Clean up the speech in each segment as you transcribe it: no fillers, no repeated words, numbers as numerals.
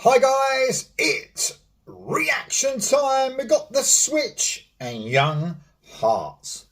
Hi guys, it's reaction time. We got The Switch and Young Hearts.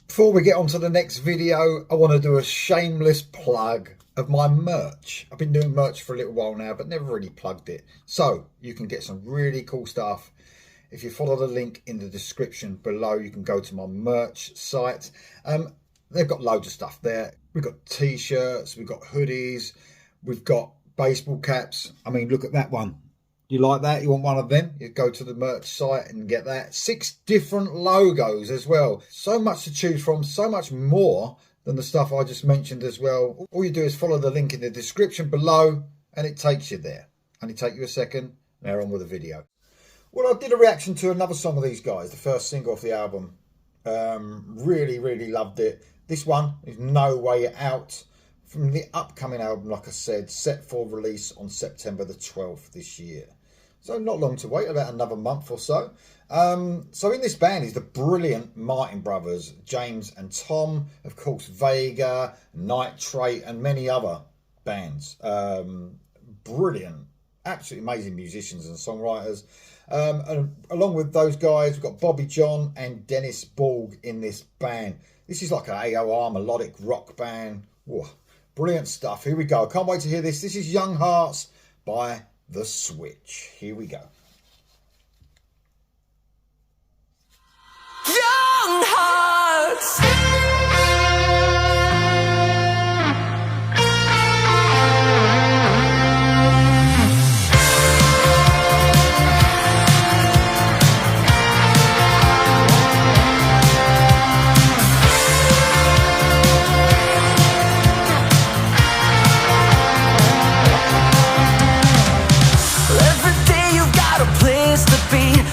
Before we get on to the next video, I want to do a shameless plug of my merch. I've been doing merch for a little while now, but never really plugged it. So you can get some really cool stuff. If you follow the link in the description below, you can go to my merch site. They've got loads of stuff there. We've got t-shirts, we've got hoodies, we've got baseball caps. I mean, look at that one. You like that? You want one of them? You go to the merch site and get that. 6 different logos as well. So much to choose from, so much more than the stuff I just mentioned as well. All you do is follow the link in the description below and it takes you there. Only take you a second. Now on with the video. Well, I did a reaction to another song of these guys, the first single off the album. Really loved it. This one is No Way Out, from the upcoming album, like I said, set for release on September the 12th this year. So not long to wait, about another month or so. So in this band is the brilliant Martin Brothers, James and Tom, of course Vega, Nitrate and many other bands. Brilliant, absolutely amazing musicians and songwriters. And along with those guys, we've got Bobby John and Dennis Borg in this band. This is like an AOR melodic rock band. Whoa. Brilliant stuff. Here we go. Can't wait to hear this. This is Young Hearts by The Switch. Here we go. Young Hearts.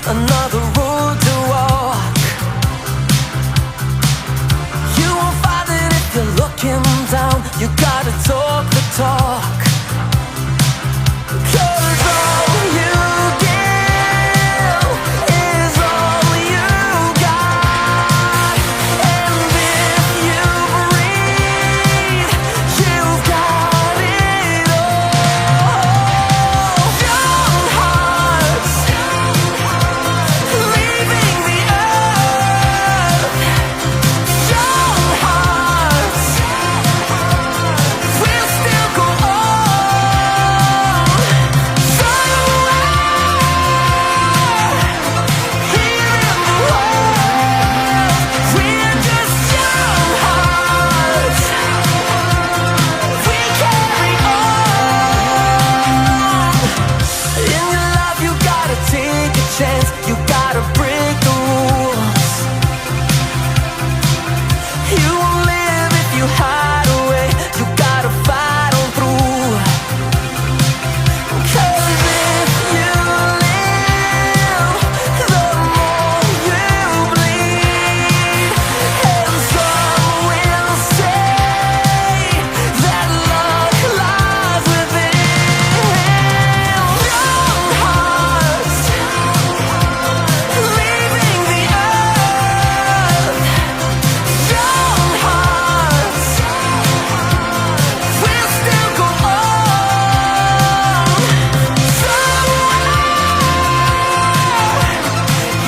Another road to walk. You won't find it if you're looking down. You gotta talk the talk. 'Cause all you give is all you got. And if you breathe, you've got it all. Young hearts, leaving the earth. Young hearts will still go on. Somewhere here in the world, we're just young hearts. We carry on. In your life you gotta take a chance. You gotta break the rules. You won't live if you hide away. You gotta fight on through. 'Cause if you live, the more you bleed. And some will say that luck lies within. Young hearts, leaving the earth. Young hearts will still go on. Somewhere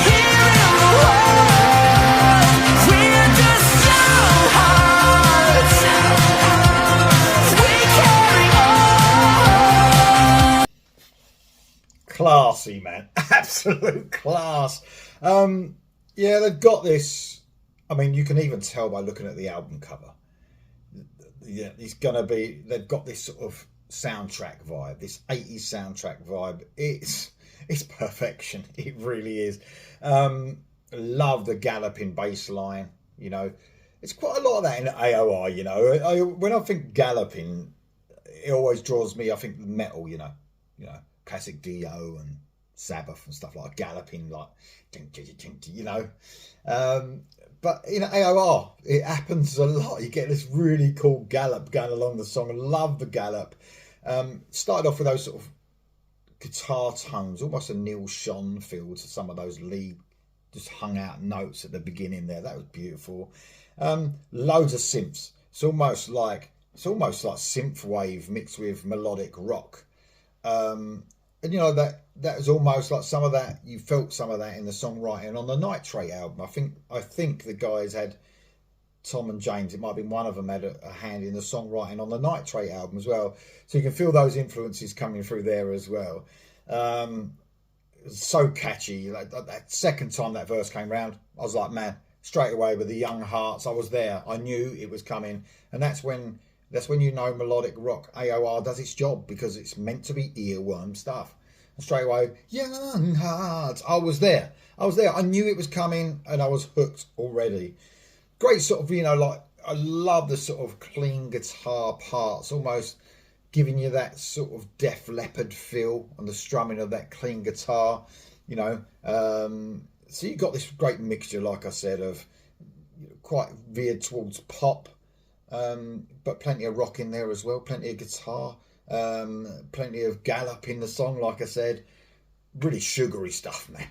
here in the world, we're just young hearts. We carry on. Classy, man. Absolute class. Yeah, they've got this. I mean, you can even tell by looking at the album cover. Yeah, it's gonna be. They've got this sort of soundtrack vibe, this 80s soundtrack vibe. It's perfection. It really is. Love the galloping bass line. You know, it's quite a lot of that in AOR. You know, when I think galloping, it always draws me. I think metal. You know, classic Dio and Sabbath and stuff like galloping, like, you know. But in AOR, it happens a lot. You get this really cool gallop going along the song. I love the gallop. Started off with those sort of guitar tones, almost a Neil Schon feel to some of those lead, just hung out notes at the beginning there. That was beautiful. Loads of synths. It's almost like synth wave mixed with melodic rock. And you know, that was almost like some of that, you felt some of that in the songwriting on the Nitrate album. I think the guys had, Tom and James, it might have been one of them, had a hand in the songwriting on the Nitrate album as well. So you can feel those influences coming through there as well. So catchy. Like that second time that verse came round, I was like, man, straight away with the Young Hearts, I was there. I knew it was coming. And that's when you know melodic rock AOR does its job, because it's meant to be earworm stuff. And straight away, Young Hearts, I was there. I knew it was coming and I was hooked already. Great sort of, you know, like, I love the sort of clean guitar parts, almost giving you that sort of Def Leppard feel on the strumming of that clean guitar, you know. So you got this great mixture, like I said, of quite veered towards pop, but plenty of rock in there as well, plenty of guitar, plenty of gallop in the song, like I said. Really sugary stuff, man.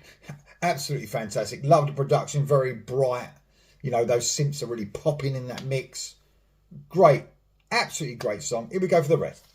Absolutely fantastic. Love the production, very bright. You know, those synths are really popping in that mix. Great, absolutely great song. Here we go for the rest.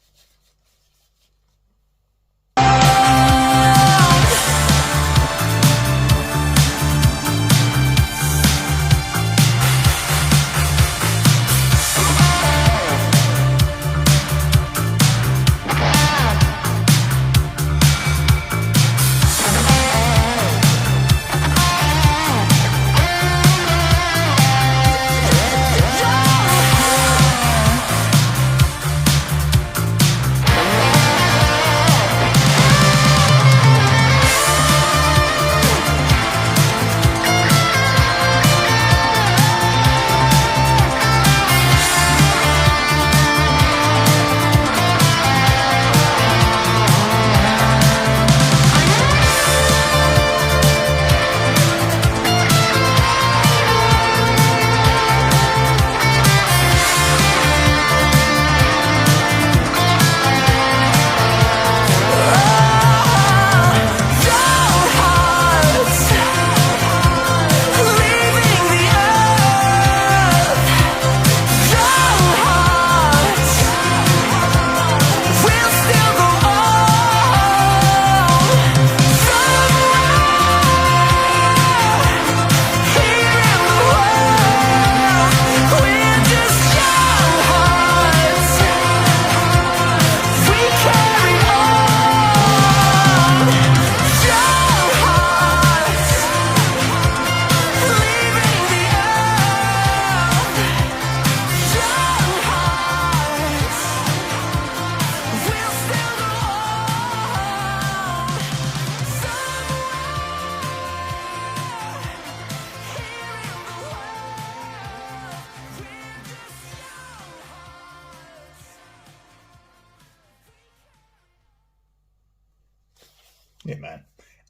Yeah, man.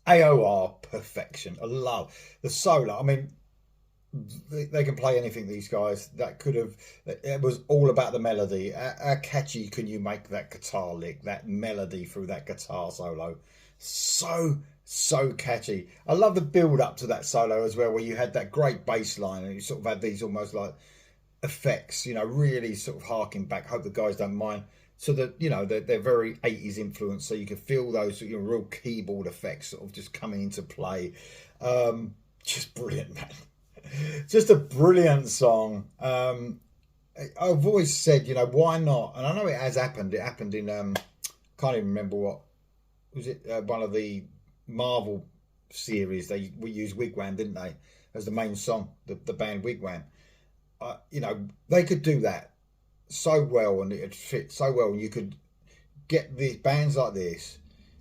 AOR perfection. I love the solo. I mean, they can play anything, these guys. That could have, it was all about the melody. How catchy can you make that guitar lick, that melody through that guitar solo? So catchy. I love the build up to that solo as well, where you had that great bass line and you sort of had these almost like effects, you know, really sort of harking back. Hope the guys don't mind. So that, you know, they're very 80s influence, so you can feel those, you know, real keyboard effects sort of just coming into play. Just brilliant, man. Just a brilliant song. I've always said, you know, why not? And I know it has happened. It happened in can't even remember what was it. One of the Marvel series. We used Wigwam, didn't they, as the main song? The band Wigwam. You know, they could do that so well, and it'd fit so well, and you could get these bands like this,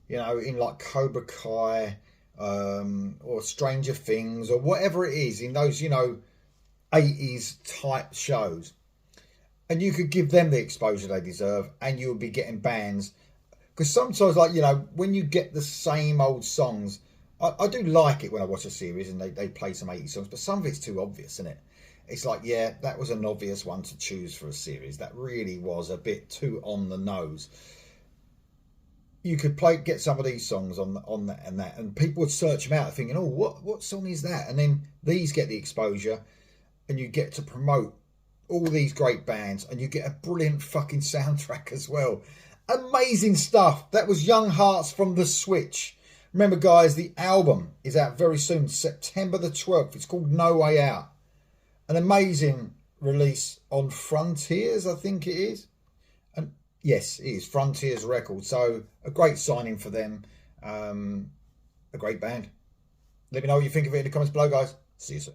you know, in like Cobra Kai, or Stranger Things, or whatever it is, in those, you know, 80s type shows, and you could give them the exposure they deserve, and you would be getting bands Because sometimes, like, you know, when you get the same old songs, I do like it when I watch a series and they play some 80s songs, but some of it's too obvious, isn't it? It's like, yeah, that was an obvious one to choose for a series. That really was a bit too on the nose. You could get some of these songs on that and that, and people would search them out thinking, oh, what song is that? And then these get the exposure, and you get to promote all these great bands, and you get a brilliant fucking soundtrack as well. Amazing stuff. That was Young Hearts from The Switch. Remember, guys, the album is out very soon, September the 12th. It's called No Way Out. An amazing release on Frontiers, I think it is. And yes, it is Frontiers Records. So a great signing for them. A great band. Let me know what you think of it in the comments below, guys. See you soon.